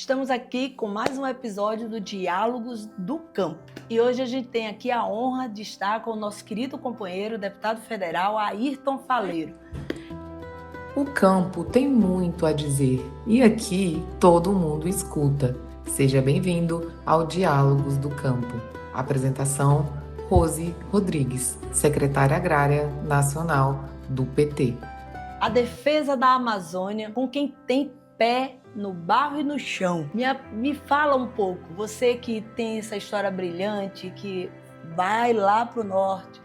Estamos aqui com mais um episódio do Diálogos do Campo. E hoje a gente tem aqui a honra de estar com o nosso querido companheiro, deputado federal Ayrton Faleiro. O campo tem muito a dizer e aqui todo mundo escuta. Seja bem-vindo ao Diálogos do Campo. Apresentação: Rose Rodrigues, secretária agrária nacional do PT. A defesa da Amazônia com quem tem pé no barro e no chão. Me fala um pouco, você que tem essa história brilhante, que vai lá para o norte,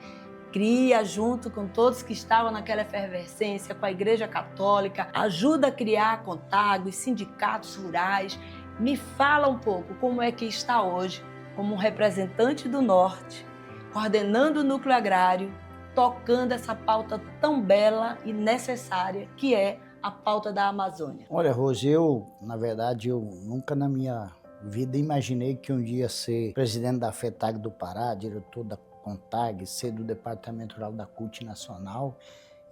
cria junto com todos que estavam naquela efervescência, com a Igreja Católica, ajuda a criar CONTAGOS, sindicatos rurais. Me fala um pouco como é que está hoje, como um representante do norte, coordenando o núcleo agrário, tocando essa pauta tão bela e necessária que é a pauta da Amazônia. Olha, Rose, na verdade, eu nunca na minha vida imaginei que um dia ia ser presidente da FETAG do Pará, diretor da CONTAG, ser do Departamento Rural da CUT Nacional,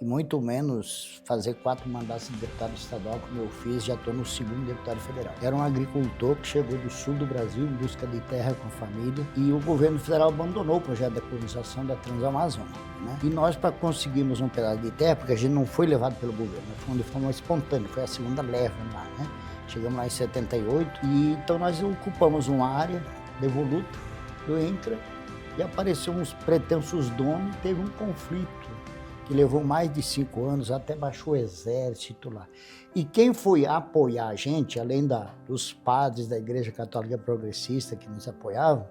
e muito menos fazer 4 mandatos de deputado estadual, como eu fiz, já estou no 2º deputado federal. Era um agricultor que chegou do sul do Brasil em busca de terra com a família, e o governo federal abandonou o projeto de colonização da Transamazônica, né? E nós, para conseguirmos um pedaço de terra, porque a gente não foi levado pelo governo, nós fomos de forma espontânea, foi a segunda leva lá, né? Chegamos lá em 78, e então nós ocupamos uma área devoluta do INCRA, e apareceu uns pretensos donos, teve um conflito que levou mais de 5 anos, até baixou o exército lá. E quem foi apoiar a gente, além dos padres da Igreja Católica Progressista que nos apoiavam,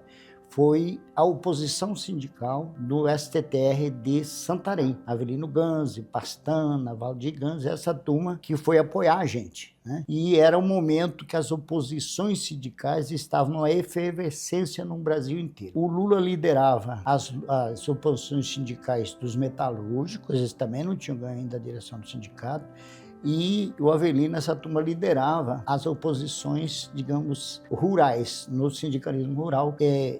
foi a oposição sindical do STTR de Santarém, Avelino Ganzi, Pastana, Valdir Ganzi, essa turma que foi apoiar a gente, né? E era um momento que as oposições sindicais estavam numa efervescência no Brasil inteiro. O Lula liderava as oposições sindicais dos metalúrgicos, eles também não tinham ganho ainda a direção do sindicato, e o Avelino, essa turma, liderava as oposições, digamos, rurais, no sindicalismo rural,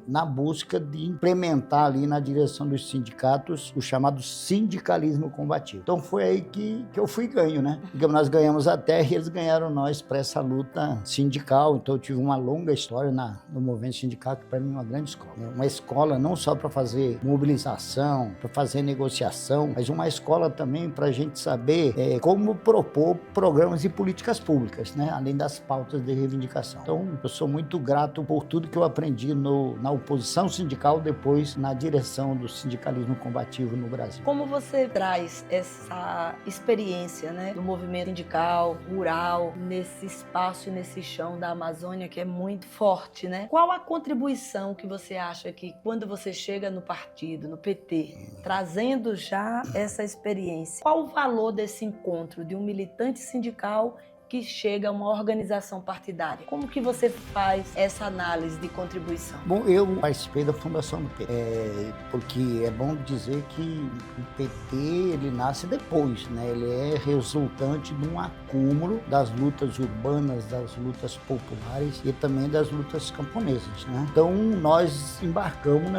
na busca de implementar ali na direção dos sindicatos o chamado sindicalismo combativo. Então foi aí que eu fui ganho, né? Porque nós ganhamos a terra e eles ganharam nós para essa luta sindical. Então eu tive uma longa história no movimento sindical, que para mim é uma grande escola. Uma escola não só para fazer mobilização, para fazer negociação, mas uma escola também para a gente saber como propor programas e políticas públicas, né? Além das pautas de reivindicação. Então, eu sou muito grato por tudo que eu aprendi na oposição sindical, depois na direção do sindicalismo combativo no Brasil. Como você traz essa experiência, né, do movimento sindical, rural, nesse espaço e nesse chão da Amazônia que é muito forte, né? Qual a contribuição que você acha que quando você chega no partido, no PT, trazendo já essa experiência, qual o valor desse encontro de um militante sindical que chega a uma organização partidária? Como que você faz essa análise de contribuição? Bom, eu participei da fundação do PT, porque é bom dizer que o PT ele nasce depois, né? Ele é resultante de um acúmulo das lutas urbanas, das lutas populares e também das lutas camponesas, né? Então nós embarcamos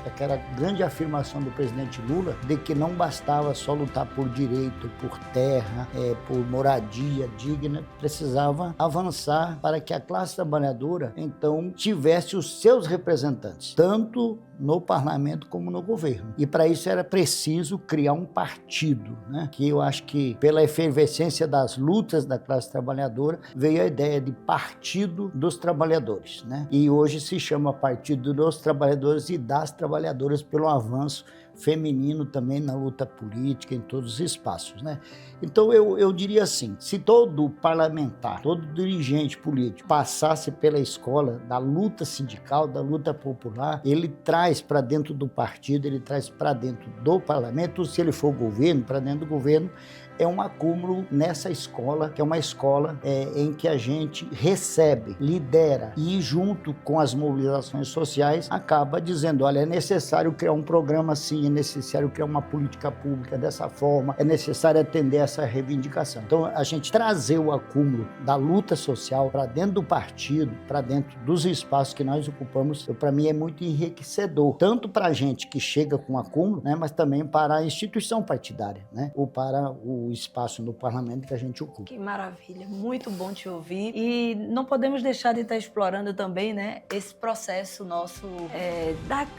aquela grande afirmação do presidente Lula de que não bastava só lutar por direito, por terra, por moradia digna, precisava avançar para que a classe trabalhadora, então, tivesse os seus representantes, tanto no parlamento como no governo. E para isso era preciso criar um partido, né? Que eu acho que pela efervescência das lutas da classe trabalhadora veio a ideia de Partido dos Trabalhadores, né? E hoje se chama Partido dos Trabalhadores e das Trabalhadoras pelo avanço feminino também na luta política, em todos os espaços, né? Então eu diria assim, se todo parlamentar, todo dirigente político passasse pela escola da luta sindical, da luta popular, ele traz para dentro do partido, ele traz para dentro do parlamento, se ele for governo, para dentro do governo, é um acúmulo nessa escola, que é uma escola em que a gente recebe, lidera e junto com as mobilizações sociais acaba dizendo, olha, é necessário criar um programa assim, é necessário criar uma política pública dessa forma, é necessário atender essa reivindicação. Então a gente trazer o acúmulo da luta social para dentro do partido, para dentro dos espaços que nós ocupamos, para mim é muito enriquecedor, tanto para a gente que chega com acúmulo, né, mas também para a instituição partidária, né, ou para o o espaço no parlamento que a gente ocupa. Que maravilha, muito bom te ouvir. E não podemos deixar de estar explorando também, né, esse processo nosso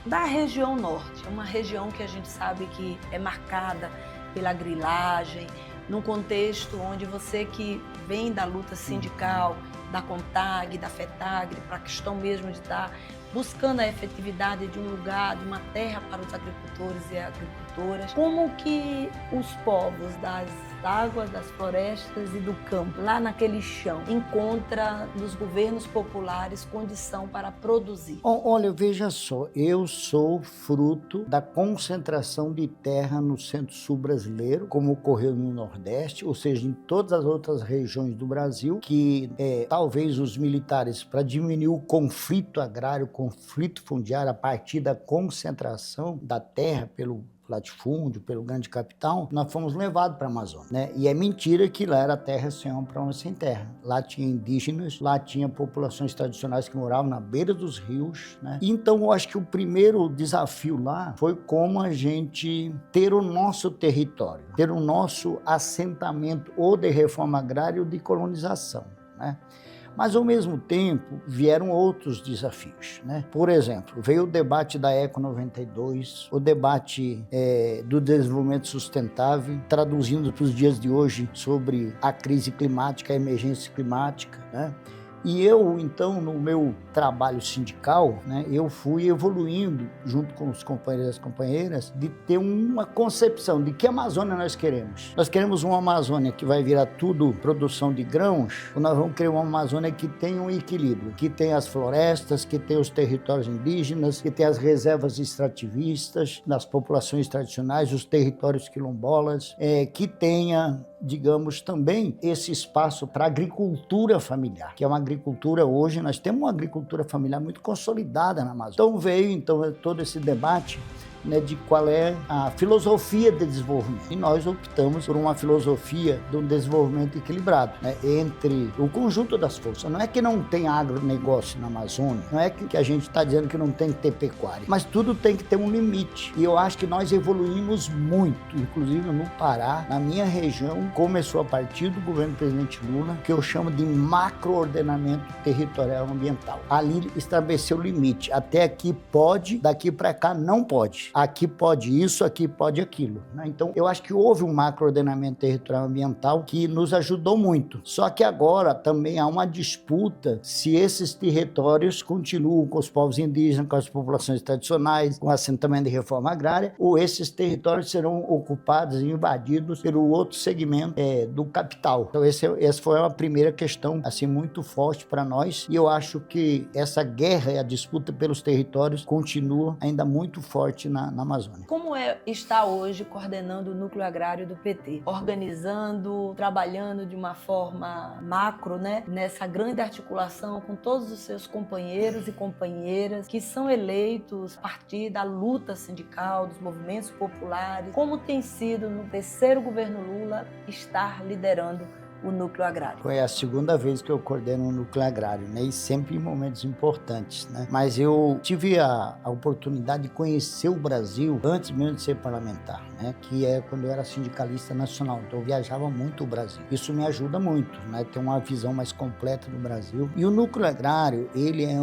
da região norte. É uma região que a gente sabe que é marcada pela grilagem, num contexto onde você que vem da luta sindical, da CONTAG, da FETAGRE, para a questão mesmo de estar buscando a efetividade de um lugar, de uma terra para os agricultores e agricultoras, como que os povos das águas, das florestas e do campo, lá naquele chão, encontra nos governos populares condição para produzir? Olha, veja só, eu sou fruto da concentração de terra no centro-sul brasileiro, como ocorreu no Nordeste, ou seja, em todas as outras regiões do Brasil, que talvez os militares, para diminuir o conflito agrário, o conflito fundiário, a partir da concentração da terra pelo latifúndio, pelo grande capital, nós fomos levados para a Amazônia, né? E é mentira que lá era terra sem homem para homem sem terra. Lá tinha indígenas, lá tinha populações tradicionais que moravam na beira dos rios, né? Então eu acho que o primeiro desafio lá foi como a gente ter o nosso território, ter o nosso assentamento ou de reforma agrária ou de colonização, né? Mas, ao mesmo tempo, vieram outros desafios, né? Por exemplo, veio o debate da Eco 92, o debate do desenvolvimento sustentável, traduzindo para os dias de hoje sobre a crise climática, a emergência climática, né? E eu, então, no meu trabalho sindical, né, eu fui evoluindo, junto com os companheiros e as companheiras, de ter uma concepção de que Amazônia nós queremos. Nós queremos uma Amazônia que vai virar tudo produção de grãos, ou nós vamos querer uma Amazônia que tenha um equilíbrio, que tenha as florestas, que tenha os territórios indígenas, que tenha as reservas extrativistas das populações tradicionais, os territórios quilombolas, que tenha, digamos, também esse espaço para a agricultura familiar, que é uma agricultura hoje, nós temos uma agricultura familiar muito consolidada na Amazônia. Então veio todo esse debate, né, de qual é a filosofia de desenvolvimento. E nós optamos por uma filosofia de um desenvolvimento equilibrado, né, entre o conjunto das forças. Não é que não tem agronegócio na Amazônia, não é que a gente está dizendo que não tem que ter pecuária, mas tudo tem que ter um limite. E eu acho que nós evoluímos muito, inclusive no Pará, na minha região, começou a partir do governo do presidente Lula, que eu chamo de macroordenamento territorial ambiental. Ali estabeleceu o limite. Até aqui pode, daqui para cá não pode. Aqui pode isso, aqui pode aquilo, né? Então, eu acho que houve um macroordenamento territorial ambiental que nos ajudou muito. Só que agora também há uma disputa se esses territórios continuam com os povos indígenas, com as populações tradicionais, com o assentamento de reforma agrária, ou esses territórios serão ocupados e invadidos pelo outro segmento do capital. Então, essa foi uma primeira questão assim, muito forte para nós, e eu acho que essa guerra e a disputa pelos territórios continua ainda muito forte na Amazônia. Como está hoje coordenando o núcleo agrário do PT? Organizando, trabalhando de uma forma macro, né? Nessa grande articulação com todos os seus companheiros e companheiras que são eleitos a partir da luta sindical, dos movimentos populares. Como tem sido no terceiro governo Lula estar liderando o núcleo agrário? Foi a segunda vez que eu coordeno o núcleo agrário, né? E sempre em momentos importantes, né? Mas eu tive a oportunidade de conhecer o Brasil antes mesmo de ser parlamentar, né? Que é quando eu era sindicalista nacional. Então eu viajava muito o Brasil. Isso me ajuda muito, né? Ter uma visão mais completa do Brasil. E o núcleo agrário, ele é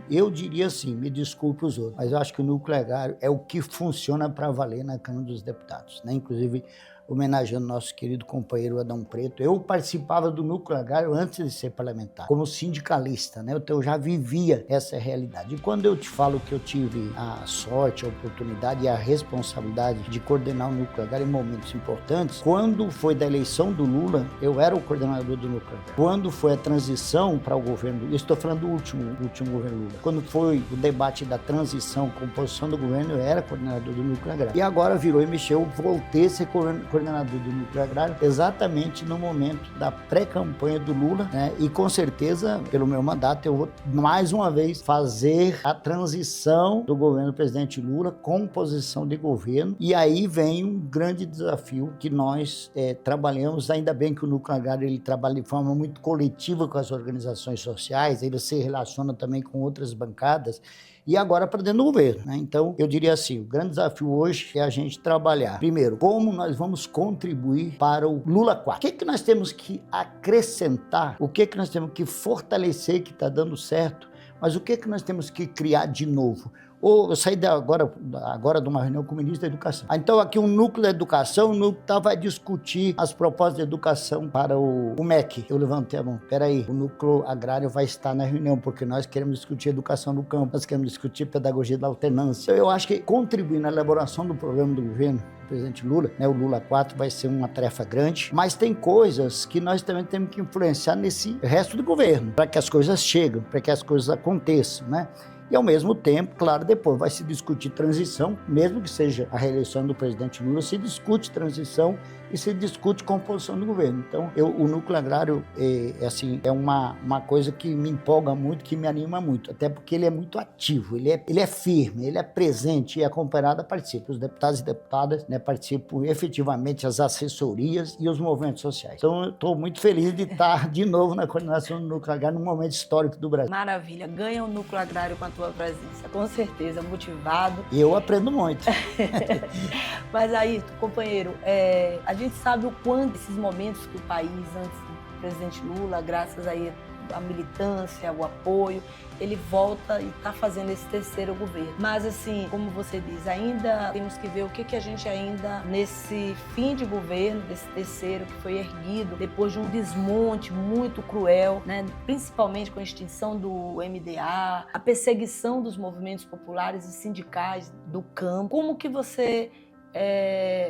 eu diria assim, me desculpe os outros, mas eu acho que o núcleo agrário é o que funciona para valer na Câmara dos Deputados, né? Inclusive, homenageando nosso querido companheiro Adão Preto. Eu participava do núcleo agrário antes de ser parlamentar, como sindicalista, né? Então eu já vivia essa realidade. E quando eu te falo que eu tive a sorte, a oportunidade e a responsabilidade de coordenar o núcleo agrário em momentos importantes, quando foi da eleição do Lula, eu era o coordenador do núcleo agrário. Quando foi a transição para o governo, eu estou falando do último governo Lula, quando foi o debate da transição, composição do governo, eu era coordenador do núcleo agrário. E agora virou e mexeu, voltei a ser coordenador do núcleo agrário exatamente no momento da pré-campanha do Lula, né? E com certeza, pelo meu mandato, eu vou mais uma vez fazer a transição do governo do presidente Lula, composição de governo, e aí vem um grande desafio que nós trabalhamos. Ainda bem que o núcleo agrário ele trabalha de forma muito coletiva com as organizações sociais, ele se relaciona também com outras bancadas, e agora para dentro do governo, né? Então, eu diria assim, o grande desafio hoje é a gente trabalhar, primeiro, como nós vamos contribuir para o Lula 4? O que nós temos que acrescentar? O que nós temos que fortalecer que está dando certo? Mas o que nós temos que criar de novo? Eu saí agora de uma reunião com o ministro da Educação. Então aqui um núcleo da educação, o núcleo vai discutir as propostas de educação para o MEC. Eu levantei a mão, peraí, o núcleo agrário vai estar na reunião, porque nós queremos discutir educação no campo, nós queremos discutir pedagogia da alternância. Eu acho que contribuir na elaboração do programa do governo, presidente Lula, o Lula 4 vai ser uma tarefa grande, mas tem coisas que nós também temos que influenciar nesse resto do governo, para que as coisas cheguem, para que as coisas aconteçam, E, ao mesmo tempo, claro, depois vai se discutir transição, mesmo que seja a reeleição do presidente Lula, se discute transição e se discute composição do governo. Então, o núcleo agrário é uma coisa que me empolga muito, que me anima muito, até porque ele é muito ativo, ele é firme, ele é presente e acompanhado participa. Os deputados e deputadas participam efetivamente as assessorias e os movimentos sociais. Então, eu estou muito feliz de estar de novo na coordenação do núcleo agrário num momento histórico do Brasil. Maravilha, ganha o núcleo agrário com a tua presença, com certeza, motivado. E eu aprendo muito. Mas aí, companheiro, a gente sabe o quanto esses momentos que o país, antes do presidente Lula, graças aí à militância, ao apoio, ele volta e está fazendo esse terceiro governo. Mas assim, como você diz, ainda temos que ver o que a gente ainda, nesse fim de governo, desse terceiro que foi erguido, depois de um desmonte muito cruel, principalmente com a extinção do MDA, a perseguição dos movimentos populares e sindicais do campo. Como que você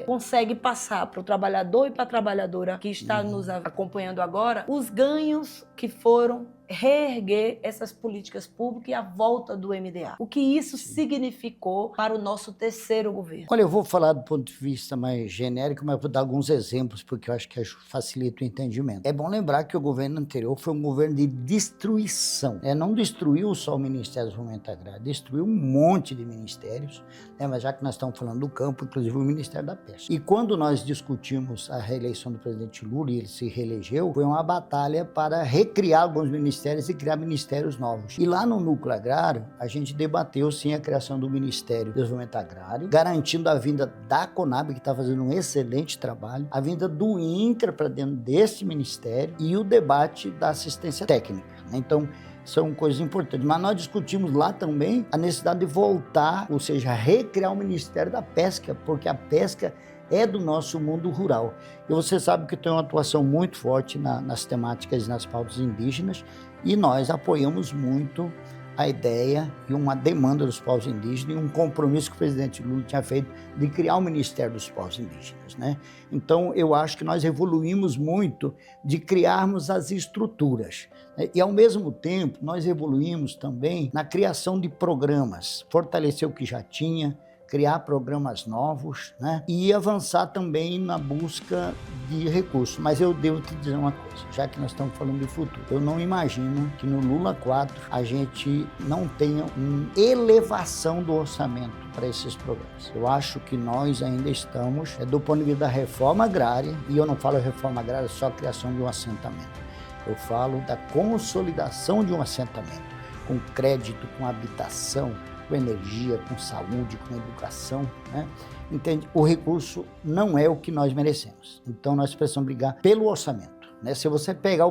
consegue passar para o trabalhador e para a trabalhadora que está nos acompanhando agora os ganhos que foram reerguer essas políticas públicas e a volta do MDA? O que isso significou para o nosso terceiro governo? Olha, eu vou falar do ponto de vista mais genérico, mas vou dar alguns exemplos, porque eu acho que facilita o entendimento. É bom lembrar que o governo anterior foi um governo de destruição. Não destruiu só o Ministério do Desenvolvimento Agrário, destruiu um monte de ministérios, mas já que nós estamos falando do campo, inclusive o Ministério da Pesca. E quando nós discutimos a reeleição do presidente Lula e ele se reelegeu, foi uma batalha para recriar alguns ministérios e criar ministérios novos. E lá no núcleo agrário, a gente debateu sim a criação do Ministério do Desenvolvimento Agrário, garantindo a vinda da Conab, que está fazendo um excelente trabalho, a vinda do INCRA para dentro desse ministério e o debate da assistência técnica. Então, são coisas importantes. Mas nós discutimos lá também a necessidade de voltar, ou seja, recriar o Ministério da Pesca, porque a pesca é do nosso mundo rural. E você sabe que tem uma atuação muito forte nas temáticas e nas pautas indígenas, e nós apoiamos muito a ideia e uma demanda dos povos indígenas e um compromisso que o presidente Lula tinha feito de criar o Ministério dos Povos Indígenas, Então, eu acho que nós evoluímos muito de criarmos as estruturas. E, ao mesmo tempo, nós evoluímos também na criação de programas, fortalecer o que já tinha, criar programas novos, e avançar também na busca de recursos. Mas eu devo te dizer uma coisa, já que nós estamos falando de futuro, eu não imagino que no Lula 4 a gente não tenha uma elevação do orçamento para esses programas. Eu acho que nós ainda estamos, do ponto de vista da reforma agrária, e eu não falo reforma agrária só a criação de um assentamento, eu falo da consolidação de um assentamento, com crédito, com habitação, com energia, com saúde, com educação, Entende? O recurso não é o que nós merecemos. Então, nós precisamos brigar pelo orçamento, Se você pegar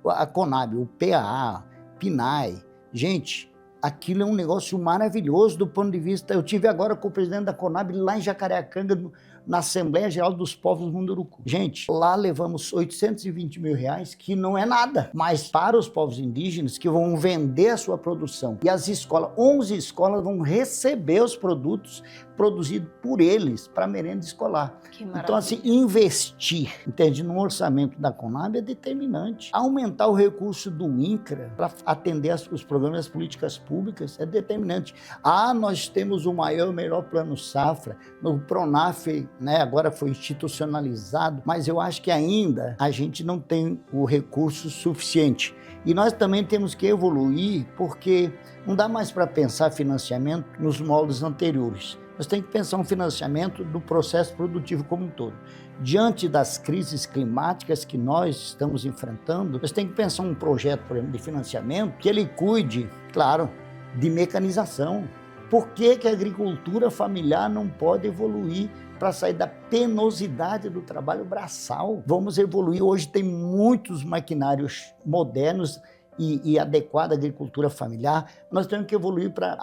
a Conab, o PAA, PNAE, gente, aquilo é um negócio maravilhoso do ponto de vista... Eu tive agora com o presidente da Conab lá em Jacareacanga, na Assembleia Geral dos Povos Munduruku. Gente, lá levamos R$820 mil, que não é nada, mas para os povos indígenas que vão vender a sua produção. E as escolas, 11 escolas vão receber os produtos produzidos por eles para merenda escolar. Então, assim, investir, entende, no orçamento da Conab é determinante. Aumentar o recurso do INCRA para atender os programas das políticas públicas é determinante. Nós temos o maior e melhor plano safra, no Pronaf, agora foi institucionalizado, mas eu acho que ainda a gente não tem o recurso suficiente. E nós também temos que evoluir, porque não dá mais para pensar financiamento nos moldes anteriores. Nós temos que pensar um financiamento do processo produtivo como um todo. Diante das crises climáticas que nós estamos enfrentando, nós temos que pensar um projeto, por exemplo, de financiamento que ele cuide, claro, de mecanização. Por que a agricultura familiar não pode evoluir para sair da penosidade do trabalho braçal. Vamos evoluir. Hoje tem muitos maquinários modernos e adequada à agricultura familiar. Nós temos que evoluir para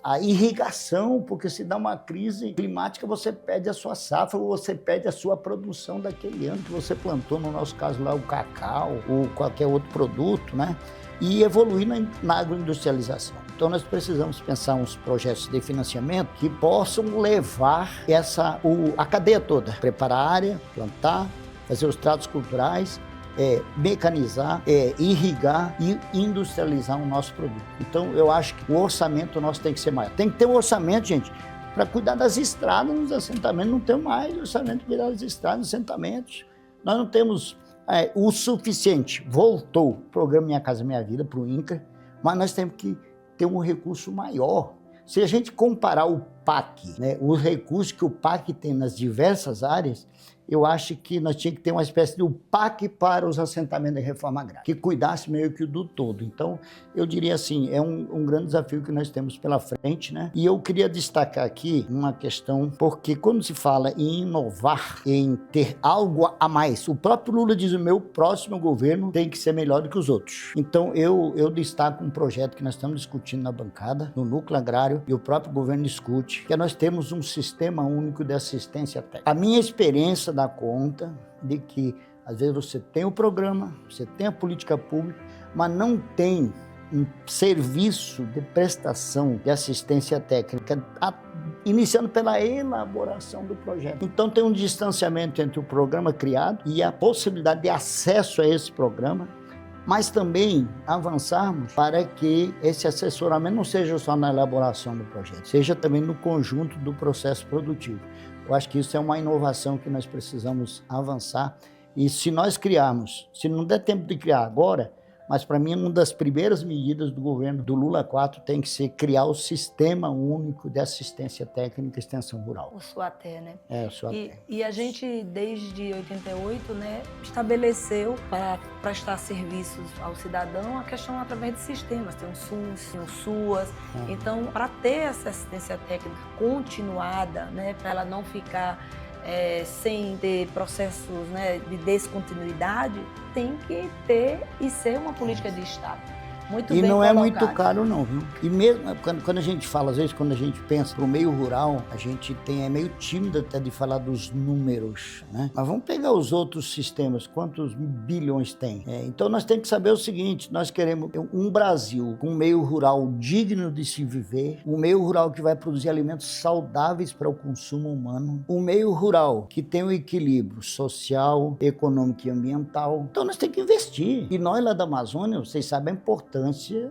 a irrigação, porque se dá uma crise climática, você perde a sua safra ou você perde a sua produção daquele ano que você plantou, no nosso caso lá o cacau ou qualquer outro produto, né? E evoluir na agroindustrialização. Então nós precisamos pensar uns projetos de financiamento que possam levar a cadeia toda, preparar a área, plantar, fazer os tratos culturais, mecanizar, irrigar e industrializar o nosso produto. Então eu acho que o orçamento nosso tem que ser maior. Tem que ter um orçamento, gente, para cuidar das estradas nos assentamentos. Não tem mais orçamento para cuidar das estradas nos assentamentos. Nós não temos o suficiente. Voltou o programa Minha Casa Minha Vida para o INCRA, mas nós temos que ter um recurso maior. Se a gente comparar o PAC, né, os recursos que o PAC tem nas diversas áreas, eu acho que nós tínhamos que ter uma espécie de PAC para os assentamentos de reforma agrária, que cuidasse meio que do todo. Então, eu diria assim, é um grande desafio que nós temos pela frente, né? E eu queria destacar aqui uma questão, porque quando se fala em inovar, em ter algo a mais, o próprio Lula diz: o meu próximo governo tem que ser melhor do que os outros. Então, eu destaco um projeto que nós estamos discutindo na bancada, no Núcleo Agrário, e o próprio governo discute, que nós temos um sistema único de assistência técnica. A minha experiência dá conta de que, às vezes, você tem o programa, você tem a política pública, mas não tem um serviço de prestação de assistência técnica, iniciando pela elaboração do projeto. Então tem um distanciamento entre o programa criado e a possibilidade de acesso a esse programa, mas também avançarmos para que esse assessoramento não seja só na elaboração do projeto, seja também no conjunto do processo produtivo. Eu acho que isso é uma inovação que nós precisamos avançar, e se nós criarmos, se não der tempo de criar agora, mas para mim uma das primeiras medidas do governo do Lula 4 tem que ser criar o Sistema Único de Assistência Técnica e Extensão Rural. O SUATE, né? O SUATE. E a gente, desde 88, né, estabeleceu para prestar serviços ao cidadão a questão através de sistemas. Tem o SUS, tem o SUAS. Então, para ter essa assistência técnica continuada, né, para ela não ficar sem ter processos, né, de descontinuidade, tem que ter e ser uma política de Estado. Muito bem não colocado. É muito caro não, viu? E mesmo quando a gente fala, às vezes, quando a gente pensa para o meio rural, a gente é meio tímido até de falar dos números, né? Mas vamos pegar os outros sistemas, quantos bilhões tem? Então nós temos que saber o seguinte: nós queremos um Brasil com um meio rural digno de se viver, um meio rural que vai produzir alimentos saudáveis para o consumo humano, um meio rural que tem um equilíbrio social, econômico e ambiental. Então nós temos que investir. E nós lá da Amazônia, vocês sabem a importância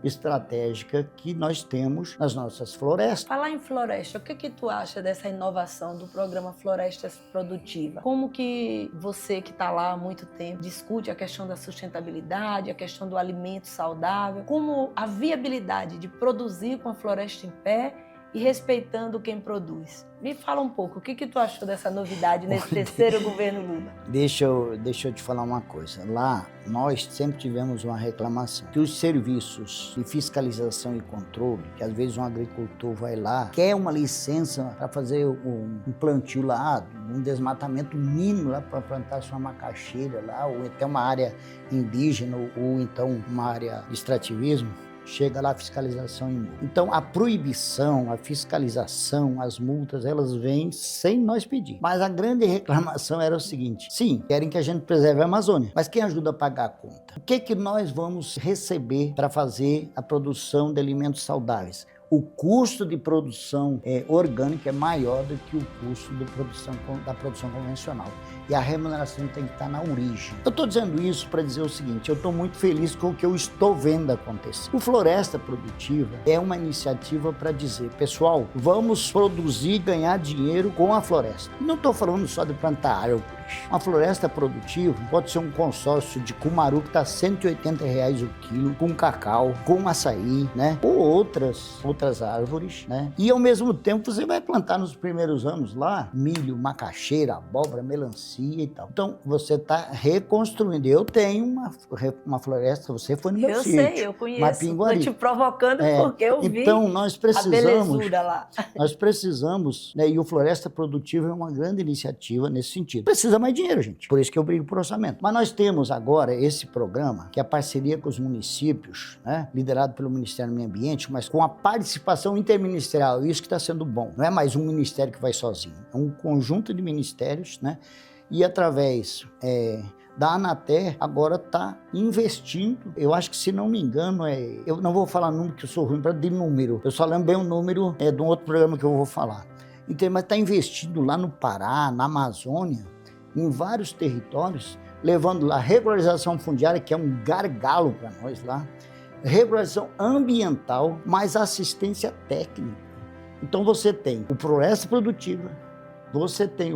estratégica que nós temos nas nossas florestas. Falar em floresta, o que tu acha dessa inovação do programa Florestas Produtiva? Como que você, que está lá há muito tempo, discute a questão da sustentabilidade, a questão do alimento saudável, como a viabilidade de produzir com a floresta em pé e respeitando quem produz? Me fala um pouco, o que tu achou dessa novidade nesse terceiro governo Lula? Deixa eu te falar uma coisa. Lá, nós sempre tivemos uma reclamação, que os serviços de fiscalização e controle, que às vezes um agricultor vai lá, quer uma licença para fazer um plantio lá, um desmatamento mínimo lá para plantar sua macaxeira lá, ou até uma área indígena, ou então uma área de extrativismo, chega lá a fiscalização em multa. Então, a proibição, a fiscalização, as multas, elas vêm sem nós pedir. Mas a grande reclamação era o seguinte: sim, querem que a gente preserve a Amazônia, mas quem ajuda a pagar a conta? O que nós vamos receber para fazer a produção de alimentos saudáveis? O custo de produção orgânica é maior do que o custo da produção convencional. E a remuneração tem que estar na origem. Eu estou dizendo isso para dizer o seguinte: eu estou muito feliz com o que eu estou vendo acontecer. O Floresta Produtiva é uma iniciativa para dizer: pessoal, vamos produzir e ganhar dinheiro com a floresta. Não estou falando só de plantar árvores. Uma floresta produtiva pode ser um consórcio de cumaru que está R$ 180 o quilo, com cacau, com açaí, né? Ou outras árvores, né? E ao mesmo tempo você vai plantar nos primeiros anos lá milho, macaxeira, abóbora, melancia, burocracia e tal. Então, você está reconstruindo. Eu tenho uma floresta, você foi no meu sítio. Eu sei, eu conheço. Mapinguari. Estou te provocando porque eu vi então, nós a precisamos, belezura lá. Nós precisamos, né, e o Floresta Produtiva é uma grande iniciativa nesse sentido. Precisa mais dinheiro, gente. Por isso que eu brigo por orçamento. Mas nós temos agora esse programa, que é a parceria com os municípios, né, liderado pelo Ministério do Meio Ambiente, mas com a participação interministerial. Isso que está sendo bom. Não é mais um ministério que vai sozinho. É um conjunto de ministérios, né? E através da Anater, agora está investindo, eu acho que, se não me engano, eu não vou falar número, que eu sou ruim de número, eu só lembro bem o número de um outro programa que eu vou falar. Então, mas está investindo lá no Pará, na Amazônia, em vários territórios, levando lá regularização fundiária, que é um gargalo para nós lá, regularização ambiental, mais assistência técnica. Então, você tem o Floresta Produtiva, você tem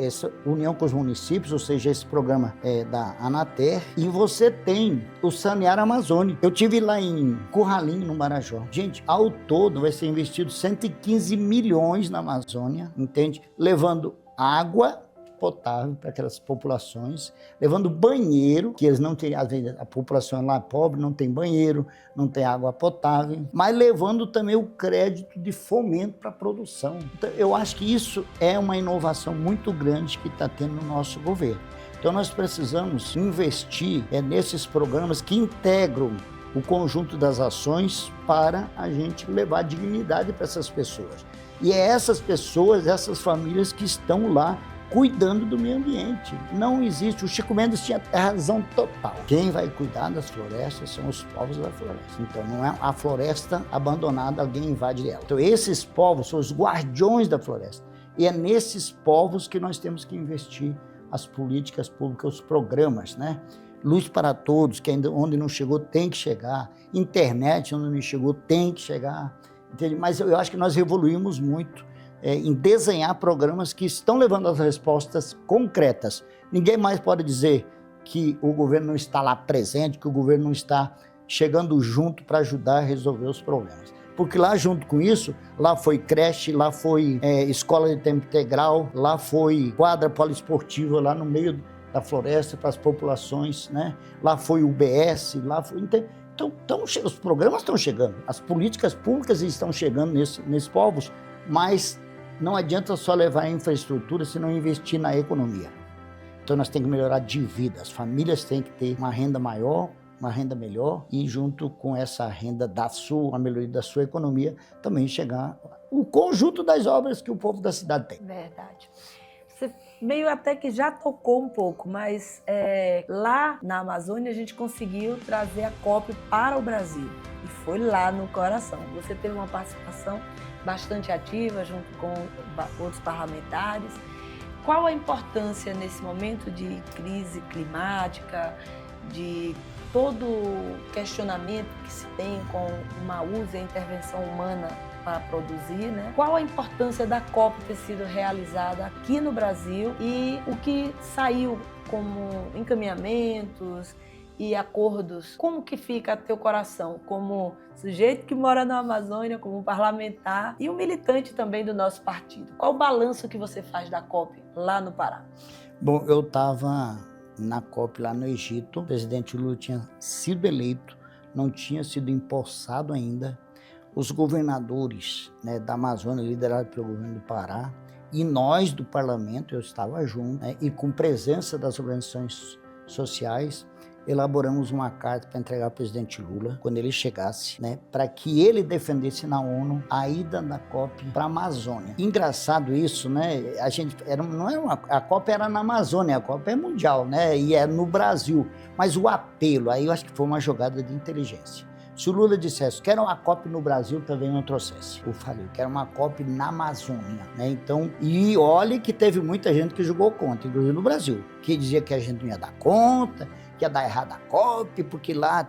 essa união com os municípios, ou seja, esse programa da Anater, e você tem o Sanear Amazônia. Eu tive lá em Curralinho, no Marajó. Gente, ao todo vai ser investido 115 milhões na Amazônia, entende? Levando água potável para aquelas populações, levando banheiro, que eles não têm, às vezes a população lá é pobre, não tem banheiro, não tem água potável, mas levando também o crédito de fomento para a produção. Então, eu acho que isso é uma inovação muito grande que está tendo no nosso governo. Então, nós precisamos investir nesses programas que integram o conjunto das ações para a gente levar dignidade para essas pessoas. E é essas pessoas, essas famílias que estão lá cuidando do meio ambiente. Não existe, o Chico Mendes tinha razão total. Quem vai cuidar das florestas são os povos da floresta. Então, não é a floresta abandonada, alguém invade ela. Então, esses povos são os guardiões da floresta. E é nesses povos que nós temos que investir as políticas públicas, os programas, né? Luz para todos, que ainda onde não chegou tem que chegar. Internet, onde não chegou, tem que chegar. Entende? Mas eu acho que nós evoluímos muito em desenhar programas que estão levando as respostas concretas. Ninguém mais pode dizer que o governo não está lá presente, que o governo não está chegando junto para ajudar a resolver os problemas. Porque lá, junto com isso, lá foi creche, lá foi escola de tempo integral, lá foi quadra poliesportiva, lá no meio da floresta para as populações, né? Lá foi o UBS, lá foi... Então, os programas estão chegando, as políticas públicas estão chegando nesses povos, mas não adianta só levar a infraestrutura se não investir na economia. Então, nós temos que melhorar de vida. As famílias têm que ter uma renda maior, uma renda melhor, e junto com essa renda a melhoria da sua economia, também chegar o conjunto das obras que o povo da cidade tem. Verdade. Você meio até que já tocou um pouco, mas lá na Amazônia a gente conseguiu trazer a COP para o Brasil. E foi lá no coração. Você teve uma participação bastante ativa junto com outros parlamentares. Qual a importância nesse momento de crise climática, de todo o questionamento que se tem com o mau uso e a intervenção humana para produzir, né? Qual a importância da COP ter sido realizada aqui no Brasil e o que saiu como encaminhamentos e acordos? Como que fica teu coração como sujeito que mora na Amazônia, como parlamentar e um militante também do nosso partido? Qual o balanço que você faz da COP lá no Pará? Bom, eu estava na COP lá no Egito, o presidente Lula tinha sido eleito, não tinha sido empossado ainda. Os governadores, né, da Amazônia, liderados pelo governo do Pará, e nós do parlamento, eu estava junto, né, e com presença das organizações sociais, elaboramos uma carta para entregar ao presidente Lula, quando ele chegasse, né, para que ele defendesse na ONU a ida da COP para a Amazônia. Engraçado isso, né? A COP era na Amazônia, a COP é mundial, né? E é no Brasil. Mas o apelo, aí eu acho que foi uma jogada de inteligência. Se o Lula dissesse, quero uma COP no Brasil, também não trouxesse. Eu falei, quero uma COP na Amazônia, né? Então, e olhe que teve muita gente que jogou contra, inclusive no Brasil, que dizia que a gente não ia dar conta, que ia dar errado a COP, porque lá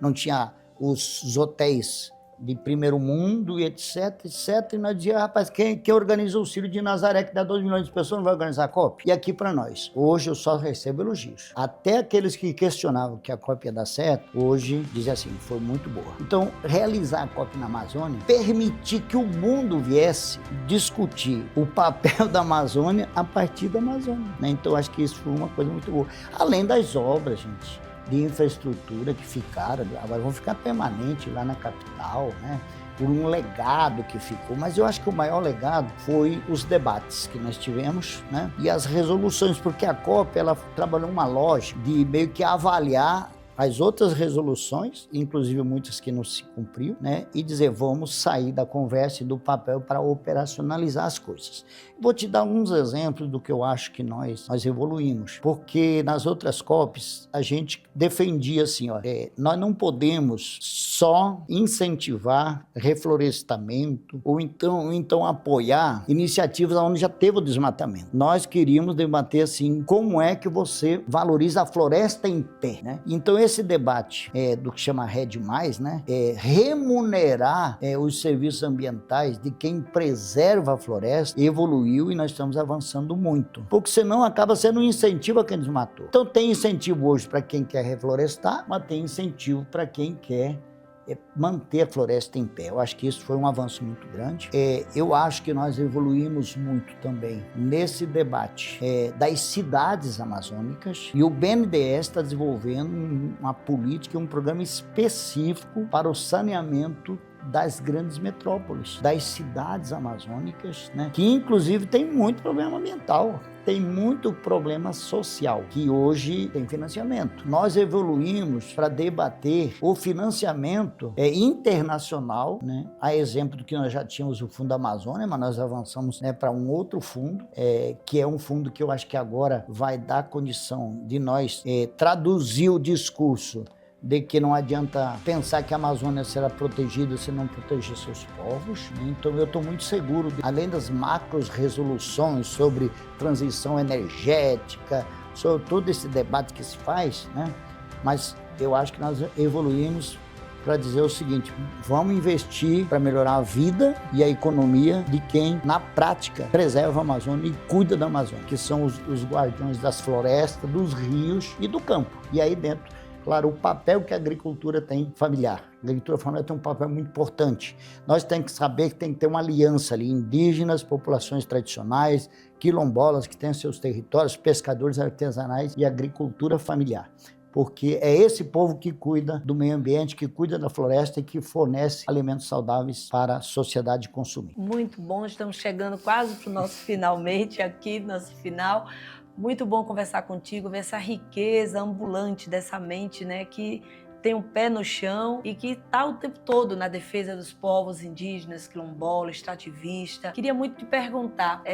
não tinha os hotéis de primeiro mundo e etc, etc. E nós dizíamos, rapaz, quem organiza o Círio de Nazaré, que dá 2 milhões de pessoas, não vai organizar a COP? E aqui para nós, hoje eu só recebo elogios. Até aqueles que questionavam que a COP ia dar certo, hoje dizem assim, foi muito boa. Então, realizar a COP na Amazônia, permitir que o mundo viesse discutir o papel da Amazônia a partir da Amazônia, né? Então, acho que isso foi uma coisa muito boa. Além das obras, gente, de infraestrutura que ficaram, agora vão ficar permanente lá na capital, né? Por um legado que ficou, mas eu acho que o maior legado foi os debates que nós tivemos, né? E as resoluções, porque a COP, ela trabalhou uma lógica de meio que avaliar as outras resoluções, inclusive muitas que não se cumpriu, né? E dizer, vamos sair da conversa e do papel para operacionalizar as coisas. Vou te dar alguns exemplos do que eu acho que nós evoluímos, porque nas outras COPs a gente defendia assim, ó, nós não podemos só incentivar reflorestamento ou então apoiar iniciativas onde já teve o desmatamento. Nós queríamos debater assim, como é que você valoriza a floresta em pé, né? Então esse debate do que chama RED+, né? Remunerar os serviços ambientais de quem preserva a floresta evoluiu e nós estamos avançando muito. Porque senão acaba sendo um incentivo a quem desmatou. Então tem incentivo hoje para quem quer reflorestar, mas tem incentivo para quem quer manter a floresta em pé. Eu acho que isso foi um avanço muito grande. Eu acho que nós evoluímos muito também nesse debate das cidades amazônicas, e o BNDES está desenvolvendo uma política, um programa específico para o saneamento das grandes metrópoles, das cidades amazônicas, né? Que inclusive tem muito problema ambiental, tem muito problema social, que hoje tem financiamento. Nós evoluímos para debater o financiamento internacional, né? A exemplo do que nós já tínhamos o Fundo Amazônia, mas nós avançamos, né, para um outro fundo, que é um fundo que eu acho que agora vai dar condição de nós traduzir o discurso de que não adianta pensar que a Amazônia será protegida se não proteger seus povos, né? Então eu estou muito seguro, além das macros resoluções sobre transição energética, sobre todo esse debate que se faz, né? Mas eu acho que nós evoluímos para dizer o seguinte, vamos investir para melhorar a vida e a economia de quem, na prática, preserva a Amazônia e cuida da Amazônia, que são os guardiões das florestas, dos rios e do campo. E aí dentro, claro, o papel que a agricultura tem familiar. A agricultura familiar tem um papel muito importante. Nós temos que saber que tem que ter uma aliança ali, indígenas, populações tradicionais, quilombolas que têm seus territórios, pescadores artesanais e agricultura familiar. Porque é esse povo que cuida do meio ambiente, que cuida da floresta e que fornece alimentos saudáveis para a sociedade consumir. Muito bom, estamos chegando quase para o nosso finalmente aqui, nosso final. Muito bom conversar contigo, ver essa riqueza ambulante dessa mente, né, que tem um pé no chão e que está o tempo todo na defesa dos povos indígenas, quilombola, extrativista. Queria muito te perguntar,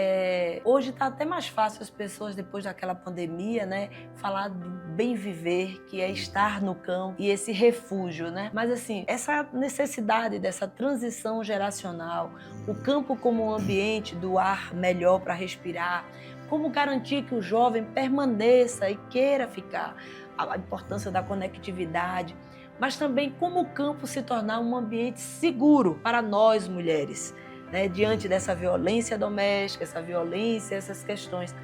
hoje está até mais fácil as pessoas, depois daquela pandemia, né, falar do bem viver, que é estar no campo e esse refúgio, né? Mas assim, essa necessidade dessa transição geracional, o campo como um ambiente do ar melhor para respirar, como garantir que o jovem permaneça e queira ficar, a importância da conectividade, mas também como o campo se tornar um ambiente seguro para nós mulheres, né? Diante dessa violência doméstica, essa violência, essas questões.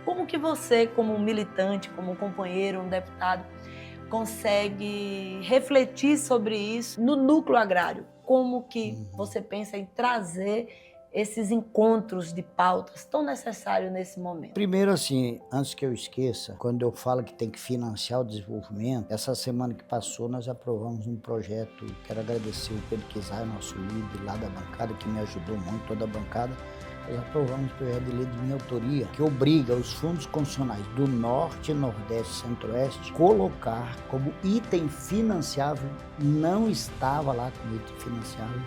Como que você, como um militante, como um companheiro, um deputado, consegue refletir sobre isso no núcleo agrário? Como que você pensa em trazer esses encontros de pautas tão necessários nesse momento? Primeiro, assim, antes que eu esqueça, quando eu falo que tem que financiar o desenvolvimento, essa semana que passou nós aprovamos um projeto, quero agradecer o Pedro Kizai, nosso líder lá da bancada, que me ajudou muito, toda a bancada. Nós aprovamos um projeto de lei de minha autoria, que obriga os fundos constitucionais do Norte, Nordeste e Centro-Oeste colocar como item financiável, não estava lá como item financiável,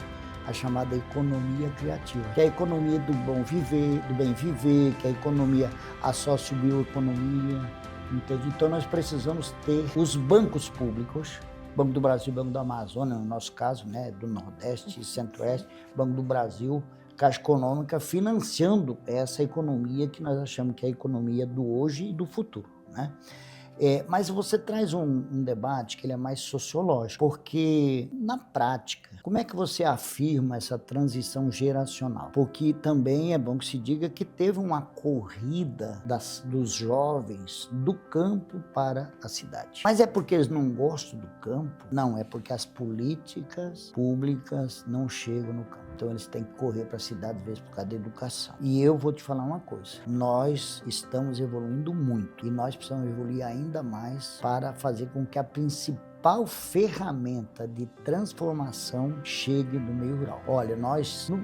a chamada economia criativa, que é a economia do bom viver, do bem viver, que é a economia, a sociobioeconomia, entende? Então nós precisamos ter os bancos públicos, Banco do Brasil, Banco da Amazônia, no nosso caso, né, do Nordeste e Centro-Oeste, Banco do Brasil, Caixa Econômica, financiando essa economia que nós achamos que é a economia do hoje e do futuro, né? Mas você traz um debate que ele é mais sociológico, porque na prática, como é que você afirma essa transição geracional? Porque também é bom que se diga que teve uma corrida dos jovens do campo para a cidade. Mas é porque eles não gostam do campo? Não, é porque as políticas públicas não chegam no campo. Então eles têm que correr para a cidade, às vezes, por causa da educação. E eu vou te falar uma coisa, nós estamos evoluindo muito e nós precisamos evoluir ainda mais para fazer com que a principal ferramenta de transformação chegue no meio rural. Olha,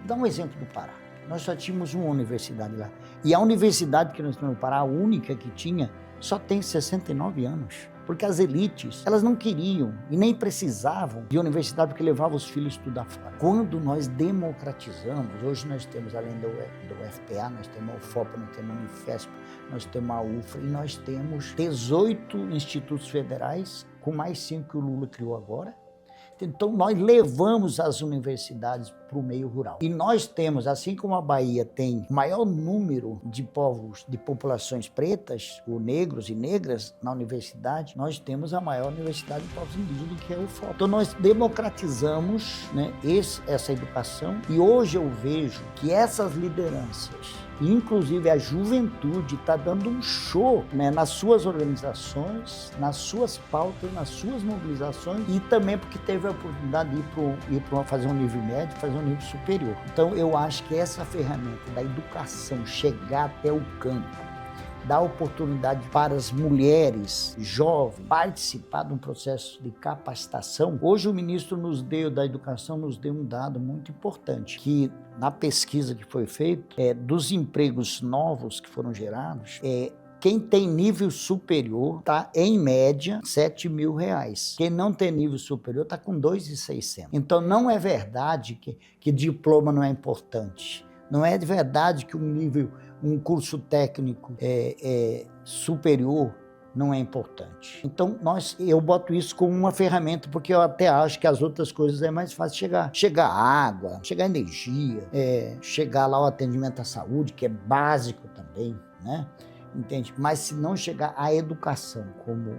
dá um exemplo do Pará. Nós só tínhamos uma universidade lá. E a universidade que nós temos no Pará, a única que tinha, só tem 69 anos. Porque as elites, elas não queriam e nem precisavam de universidade porque levavam os filhos a estudar fora. Quando nós democratizamos, hoje nós temos, além do UFPA, nós temos a UFOP, nós temos a Unifesp, nós temos a UFRA e nós temos 18 institutos federais, com mais 5 que o Lula criou agora. Então, nós levamos as universidades para o meio rural. E nós temos, assim como a Bahia tem o maior número de povos, de populações pretas, ou negros e negras na universidade, nós temos a maior universidade de povos indígenas, que é o UFOP. Então, nós democratizamos, né, essa educação e hoje eu vejo que essas lideranças, inclusive a juventude, está dando um show, né, nas suas organizações, nas suas pautas, nas suas mobilizações e também porque teve a oportunidade de ir para fazer um nível médio, fazer um nível superior. Então eu acho que essa ferramenta da educação, chegar até o campo, dar oportunidade para as mulheres jovens participar de um processo de capacitação. Hoje o ministro da Educação nos deu um dado muito importante, que na pesquisa que foi feita, dos empregos novos que foram gerados, quem tem nível superior está, em média, R$7.000. Quem não tem nível superior está com 2.600. Então não é verdade que diploma não é importante. Não é verdade que um curso técnico superior não é importante. Então, eu boto isso como uma ferramenta, porque eu até acho que as outras coisas é mais fácil chegar. Chegar água, chegar energia, chegar lá o atendimento à saúde, que é básico também, né? Entende? Mas se não chegar à educação como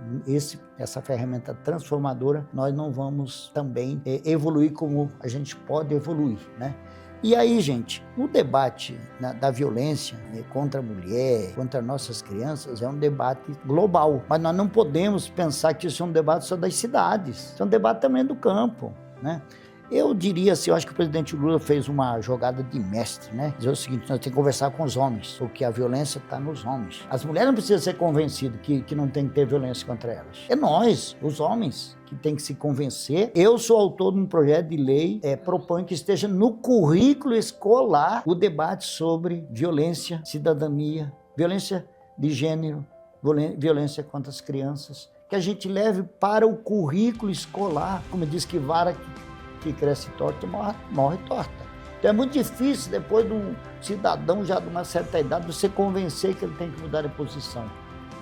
essa ferramenta transformadora, nós não vamos também evoluir como a gente pode evoluir, né? E aí, gente, o debate da violência, né, contra a mulher, contra nossas crianças, é um debate global. Mas nós não podemos pensar que isso é um debate só das cidades. Isso é um debate também do campo, né? Eu diria assim, eu acho que o presidente Lula fez uma jogada de mestre, né? Dizer o seguinte, nós temos que conversar com os homens, porque a violência está nos homens. As mulheres não precisam ser convencidas que não tem que ter violência contra elas. É nós, os homens, que tem que se convencer. Eu sou autor de um projeto de lei, proponho que esteja no currículo escolar o debate sobre violência, cidadania, violência de gênero, violência contra as crianças, que a gente leve para o currículo escolar, como diz que vara que cresce torta, morre torta. Então é muito difícil, depois de um cidadão já de uma certa idade, você convencer que ele tem que mudar de posição,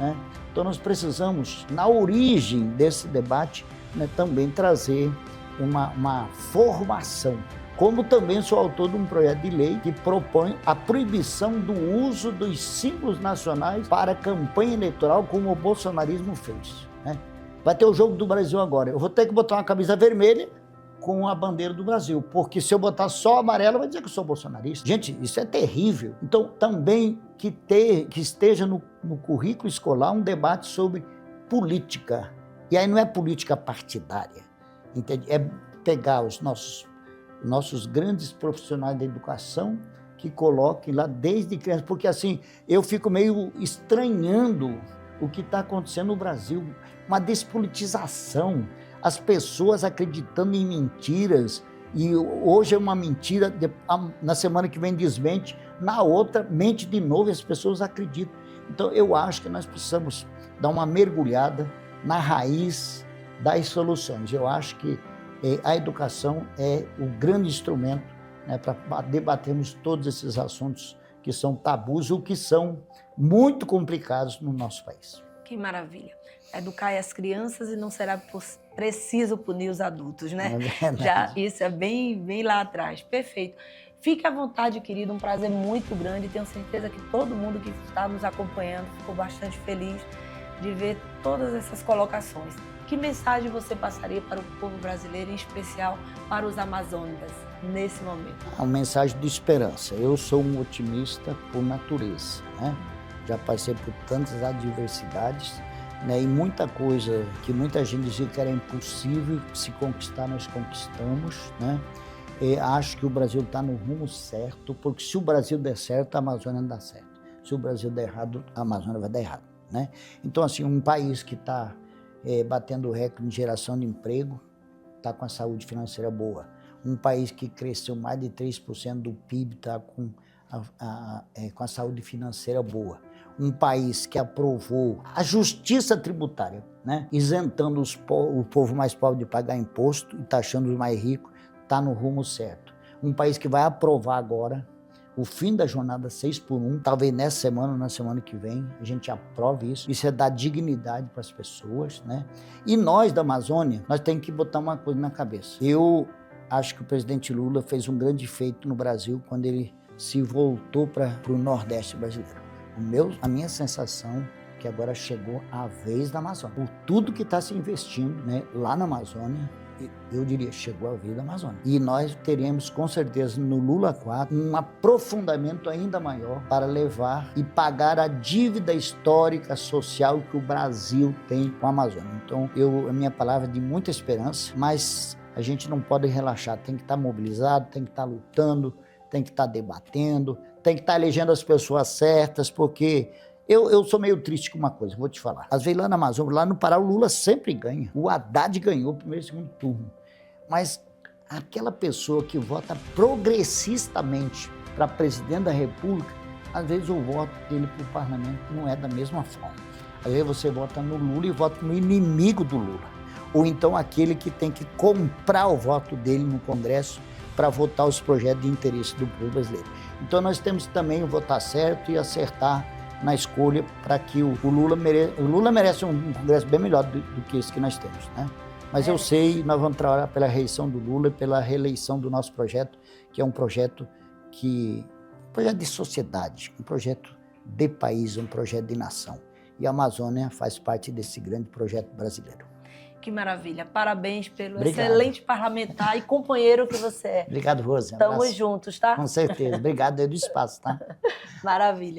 né? Então nós precisamos, na origem desse debate, né, também trazer uma formação. Como também sou autor de um projeto de lei que propõe a proibição do uso dos símbolos nacionais para a campanha eleitoral, como o bolsonarismo fez, né? Vai ter o Jogo do Brasil agora. Eu vou ter que botar uma camisa vermelha com a bandeira do Brasil, porque se eu botar só amarelo, vai dizer que eu sou bolsonarista. Gente, isso é terrível. Então, também que esteja no currículo escolar um debate sobre política. E aí não é política partidária, entende? É pegar os nossos grandes profissionais da educação que coloquem lá desde criança, porque assim, eu fico meio estranhando o que está acontecendo no Brasil, uma despolitização, as pessoas acreditando em mentiras, e hoje é uma mentira, na semana que vem desmente, na outra mente de novo e as pessoas acreditam. Então eu acho que nós precisamos dar uma mergulhada na raiz das soluções. Eu acho que a educação é o grande instrumento, né, para debatermos todos esses assuntos que são tabus ou que são muito complicados no nosso país. Que maravilha. Educar as crianças e não será preciso punir os adultos, né? Já, isso é bem lá atrás. Perfeito. Fique à vontade, querido. Um prazer muito grande. Tenho certeza que todo mundo que está nos acompanhando ficou bastante feliz. de ver todas essas colocações. Que mensagem você passaria para o povo brasileiro, em especial para os amazônicas, nesse momento? A mensagem de esperança. Eu sou um otimista por natureza, né? Já passei por tantas adversidades, né? E muita coisa que muita gente dizia que era impossível se conquistar, nós conquistamos, né? E acho que o Brasil está no rumo certo, porque se o Brasil der certo, a Amazônia dá certo. Se o Brasil der errado, a Amazônia vai dar errado, né? Então, assim, um país que está batendo recorde em geração de emprego, está com a saúde financeira boa. Um país que cresceu mais de 3% do PIB, está com a saúde financeira boa. Um país que aprovou a justiça tributária, né? Isentando o povo mais pobre de pagar imposto e taxando os mais ricos, está no rumo certo. Um país que vai aprovar agora o fim da jornada 6x1, talvez nessa semana ou na semana que vem, a gente aprove isso. Isso é dar dignidade para as pessoas, né? E nós da Amazônia, nós temos que botar uma coisa na cabeça. Eu acho que o presidente Lula fez um grande feito no Brasil quando ele se voltou para o Nordeste brasileiro. A minha sensação é que agora chegou a vez da Amazônia. Por tudo que está se investindo, né, lá na Amazônia, eu diria, chegou a vez da Amazônia. E nós teremos, com certeza, no Lula 4, um aprofundamento ainda maior para levar e pagar a dívida histórica, social que o Brasil tem com a Amazônia. Então, a minha palavra é de muita esperança, mas a gente não pode relaxar, tem que estar mobilizado, tem que estar lutando, tem que estar debatendo, tem que estar elegendo as pessoas certas, porque eu sou meio triste com uma coisa, vou te falar. Às vezes lá na Amazônia, lá no Pará, o Lula sempre ganha. O Haddad ganhou o primeiro e segundo turno. Mas aquela pessoa que vota progressistamente para presidente da República, às vezes o voto dele para o parlamento não é da mesma forma. Às vezes você vota no Lula e vota no inimigo do Lula. Ou então aquele que tem que comprar o voto dele no Congresso para votar os projetos de interesse do povo brasileiro. Então nós temos também que votar certo e acertar na escolha para que o Lula merece um Congresso bem melhor do que esse que nós temos, né? Mas eu sei, nós vamos trabalhar pela reeleição do Lula e pela reeleição do nosso projeto, que é um projeto de sociedade, um projeto de país, um projeto de nação. E a Amazônia faz parte desse grande projeto brasileiro. Que maravilha. Parabéns pelo Obrigado. Excelente parlamentar e companheiro que você é. Obrigado, Rose. Estamos juntos, tá? Com certeza. Obrigado aí do espaço, tá? Maravilha.